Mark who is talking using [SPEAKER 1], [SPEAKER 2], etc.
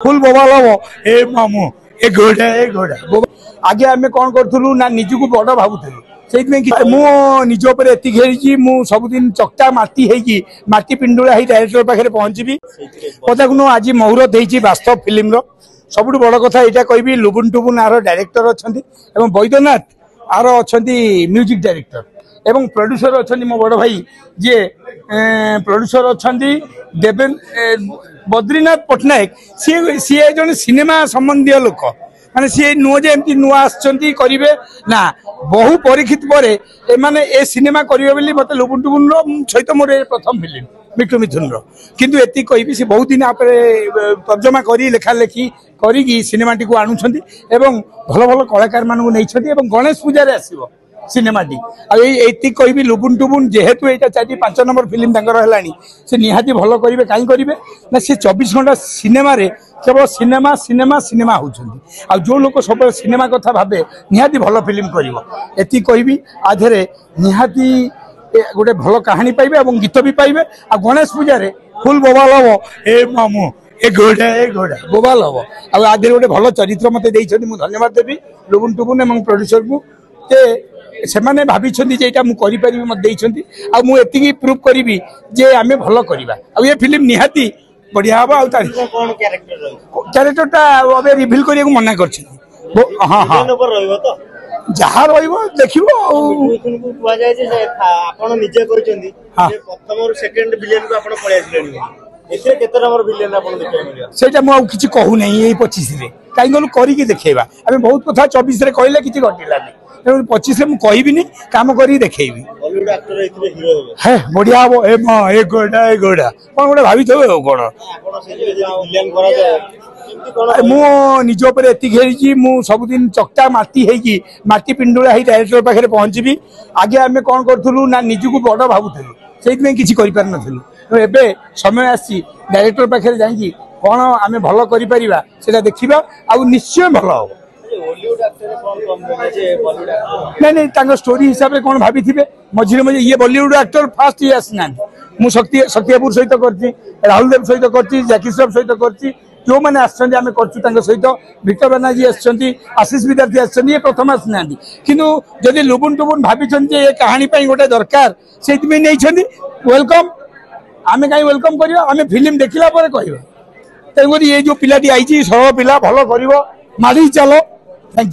[SPEAKER 1] Full बोबाल हम ए मामू ए घोड़ा आगे आम कौन करूँ ना निजक बड़ भावुलु से निज खेली सबुदिन चक्टा माटी माटी पिंडुला डायरेक्टर पाखे पहुंची कथा आज मुहूर्त होती बास्तव फिल्म सब बड़ कथा यहाँ कहि लुबुन टुबुन आर डायरेक्टर अच्छा बैद्यनाथ आर अच्छा म्यूजिक डायरेक्टर एवं प्रोड्यूसर अच्छा मो बड़ भाई जी प्रोड्यूसर अच्छा देवेन बद्रीनाथ पट्टनायक सी जन सिनेमा संबंधी लोक माने सी नुह जे नुआ करेंगे ना बहु परीक्षित पर ए सिनेमा करेंगे मत लुबुन टुबुन सहित मोर प्रथम फिल्म मिठू मिथुन किंतु एति कहि से बहुत दिन आप तर्जमा करी लेखा लेखी करी सिनेमाटी को आणुछंती एवं भल भल कलाकार मानू नहीं गणेश पूजा आसो सिनेमाटी आई कहि लुबुन टुबुन जेहेतु यहाँ 4-5 नंबर फिल्म है से निहाती भल करेंगे कहीं करेंगे ना सी 24 घंटा सिनेमा रे केवल सिनेमा सिनेमा सिनेमा होती आ जो लोग सब सिनेमा कथा भावे निहाती भल फिल्म कर कहि आधे निहाती गोटे भल कहानी पाइबे और गीत भी पाइबे आ गणेश पूजा फुल बोबाल हम ए मामू ए घोड़ा बोबाल हम आधे गोटे भल चरित्र मत धन्यवाद देवी लुबुन टुबुन और प्रोड्यूसर को से मैंने भाभी मुझे मुझे प्रूव करी जे आम भल करवा ये फिल्म निहाती बढ़िया हम क्यारेक्टर अबे रिभिल करने को मना कर हाँ हाँ जहाँ रख सेटा मुझे कहूना यही 25 कहीं गलु करके देखा आम बहुत कथा 24 कहले कि घटलानी 25 मुझे कम कर देखेबी है बढ़िया हम ए घोड़ा कौन गोटे भाई कौन निज खेली सबुदिन चक्टा माटी माटी पिंडुला डायरेक्टर पाखे पहुंची आगे आम कौन करूँ ना निजक बड़ भावुलु से किसी करें एवं समय आसी डायरेक्टर पाखे जाकि कौन आम भल कर देखा आ निश्चय भल हम नहीं स्टोरी हिसाब से कौन भाभी थे मझे मझे ये बॉलीवुड एक्टर फास्ट ये आसना मुझे शक्तिपुर सहित कर राहुल देव सहित कर जैकी श्रॉफ सहित कर जो मैंने आम कर सहित विक्टर बनर्जी आशीष विद्यार्थी आए प्रथम आसना किंतु जदि लुबुन टुबुन भाभी ये कहानी गोटे दरकार से वेलकम आम कहीं वेलकम करवा आम फिल्म देखला कह तेणुक ये जो पिलाटी आई सरल पिला भल कर मारी चलो थैंक यू।